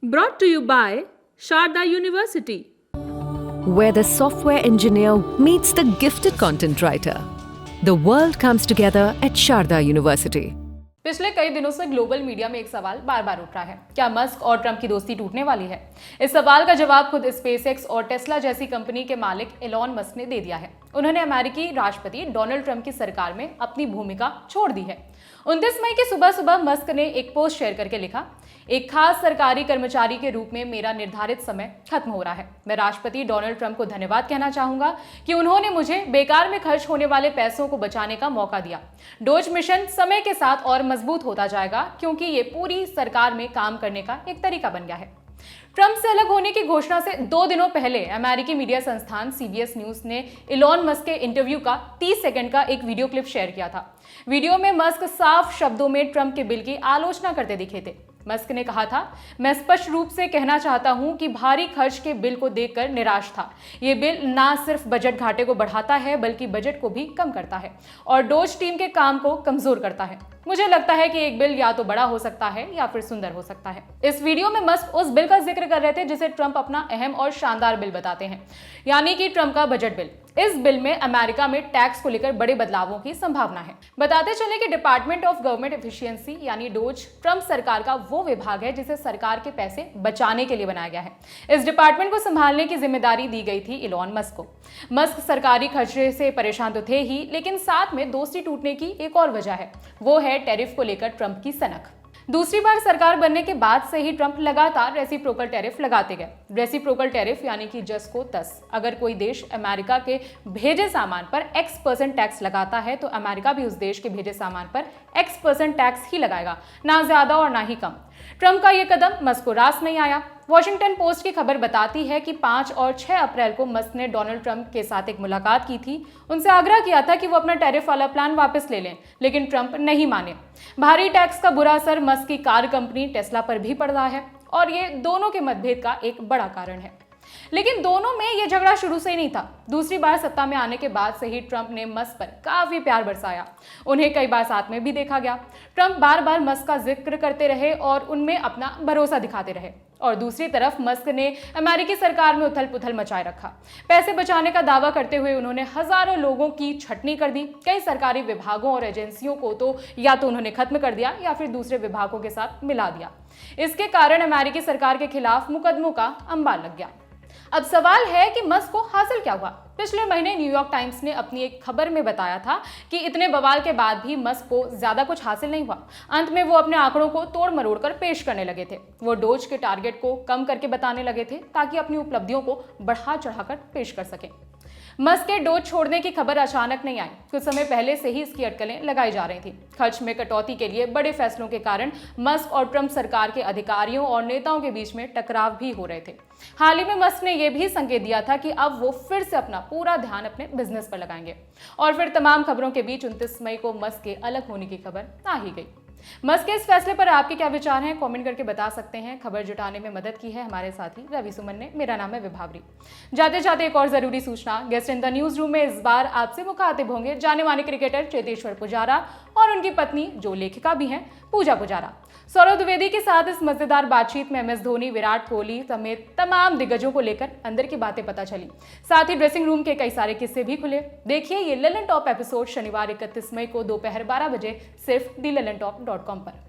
Brought to you by Sharda University. Where the software engineer meets the gifted content writer. The world comes together at Sharda University. पिछले कई दिनों से global media में एक सवाल बार बार उठ रहा है, क्या मस्क और ट्रंप की दोस्ती टूटने वाली है? इस सवाल का जवाब खुद स्पेसएक्स और टेस्ला जैसी कंपनी के मालिक एलॉन मस्क ने दे दिया है। उन्होंने अमेरिकी राष्ट्रपति डोनाल्ड ट्रंप की सरकार में अपनी भूमिका छोड़ दी है। 29 मई की सुबह सुबह मस्क ने एक पोस्ट शेयर करके लिखा, एक खास सरकारी कर्मचारी के रूप में मेरा निर्धारित समय खत्म हो रहा है। मैं राष्ट्रपति डोनाल्ड ट्रंप को धन्यवाद कहना चाहूंगा कि उन्होंने मुझे बेकार में खर्च होने वाले पैसों को बचाने का मौका दिया। डोज मिशन समय के साथ और मजबूत होता जाएगा क्योंकि ये पूरी सरकार में काम करने का एक तरीका बन गया है। ट्रंप से अलग होने की घोषणा से 2 दिनों पहले अमेरिकी मीडिया संस्थान सीबीएस न्यूज ने एलॉन मस्क के इंटरव्यू का 30 सेकंड का एक वीडियो क्लिप शेयर किया था। वीडियो में मस्क साफ शब्दों में ट्रंप के बिल की आलोचना करते दिखे थे। मस्क ने कहा था, मैं स्पष्ट रूप से कहना चाहता हूं कि भारी खर्च के बिल को देखकर निराश था। ये बिल ना सिर्फ बजट घाटे को बढ़ाता है बल्कि बजट को भी कम करता है और डोज टीम के काम को कमजोर करता है। मुझे लगता है कि एक बिल या तो बड़ा हो सकता है या फिर सुंदर हो सकता है। इस वीडियो में मस्क उस बिल का जिक्र कर रहे थे जिसे ट्रंप अपना अहम और शानदार बिल बताते हैं, यानी कि ट्रंप का बजट बिल। इस बिल में अमेरिका में टैक्स को लेकर बड़े बदलावों की संभावना है। बताते चले कि डिपार्टमेंट ऑफ गवर्नमेंट एफिशिएंसी यानी डोज ट्रंप सरकार का वो विभाग है जिसे सरकार के पैसे बचाने के लिए बनाया गया है। इस डिपार्टमेंट को संभालने की जिम्मेदारी दी गई थी एलॉन मस्क को। मस्क सरकारी खर्चे से परेशान तो थे ही, लेकिन साथ में दोस्ती टूटने की एक और वजह है, वो है टैरिफ को लेकर ट्रंप की सनक। दूसरी बार सरकार बनने के बाद से ही ट्रंप लगातार रेसिप्रोकल टैरिफ लगाते गए। रेसिप्रोकल टैरिफ यानी कि 10 को 10। अगर कोई देश अमेरिका के भेजे सामान पर X% टैक्स लगाता है तो अमेरिका भी उस देश के भेजे सामान पर X% टैक्स ही लगाएगा, ना ज्यादा और ना ही कम। ट्रंप का यह कदम मस्क को रास नहीं आया। वॉशिंगटन पोस्ट की खबर बताती है कि 5 और 6 अप्रैल को मस्क ने डोनाल्ड ट्रंप के साथ एक मुलाकात की थी। उनसे आग्रह किया था कि वो अपना टैरिफ वाला प्लान वापस ले लें, लेकिन ट्रंप नहीं माने। भारी टैक्स का बुरा असर मस्क की कार कंपनी टेस्ला पर भी पड़ रहा है और ये दोनों के मतभेद का एक बड़ा कारण है। लेकिन दोनों में यह झगड़ा शुरू से ही नहीं था। दूसरी बार सत्ता में आने के बाद से ही ट्रंप ने मस्क पर काफी प्यार बरसाया। उन्हें कई बार साथ में भी देखा गया। ट्रंप बार बार मस्क का जिक्र करते रहे और उनमें अपना भरोसा दिखाते रहे। और दूसरी तरफ मस्क ने अमेरिकी सरकार में उथल पुथल मचाए रखा। पैसे बचाने का दावा करते हुए उन्होंने हजारों लोगों की छटनी कर दी। कई सरकारी विभागों और एजेंसियों को तो या तो उन्होंने खत्म कर दिया या फिर दूसरे विभागों के साथ मिला दिया। इसके कारण अमेरिकी सरकार के खिलाफ मुकदमों का अंबार लग गया। अब सवाल है कि मस्क को हासिल क्या हुआ? पिछले महीने न्यूयॉर्क टाइम्स ने अपनी एक खबर में बताया था कि इतने बवाल के बाद भी मस्क को ज्यादा कुछ हासिल नहीं हुआ। अंत में वो अपने आंकड़ों को तोड़ मरोड़ कर पेश करने लगे थे। वो डोज के टारगेट को कम करके बताने लगे थे ताकि अपनी उपलब्धियों को बढ़ा चढ़ाकर पेश कर सकें। मस्क के डोज छोड़ने की खबर अचानक नहीं आई। कुछ समय पहले से ही इसकी अटकलें लगाई जा रही थी। खर्च में कटौती के लिए बड़े फैसलों के कारण मस्क और ट्रंप सरकार के अधिकारियों और नेताओं के बीच में टकराव भी हो रहे थे। हाल ही में मस्क ने यह भी संकेत दिया था कि अब वो फिर से अपना पूरा ध्यान अपने बिजनेस पर लगाएंगे। और फिर तमाम खबरों के बीच 29 मई को मस्क के अलग होने की खबर आ ही गई। मस्क के इस फैसले पर आपके क्या विचार हैं? कमेंट करके बता सकते हैं। खबर जुटाने में मदद की है हमारे साथी रवि सुमन ने। मेरा नाम है विभावरी। जाते जाते एक और जरूरी सूचना, guest in the news room में इस बार आपसे मुखातिब होंगे जाने माने क्रिकेटर चेतेश्वर पुजारा और उनकी पत्नी जो लेखिका भी हैं पूजा पुजारा। सौरव द्विवेदी के साथ इस मजेदार बातचीत में MS धोनी, विराट कोहली समेत तमाम दिग्गजों को लेकर अंदर की बातें पता चली। साथ ही ड्रेसिंग रूम के कई सारे किस्से भी खुले। देखिए ये ललन टॉप एपिसोड शनिवार 31 मई को दोपहर 12 बजे सिर्फ thelalantop.com पर।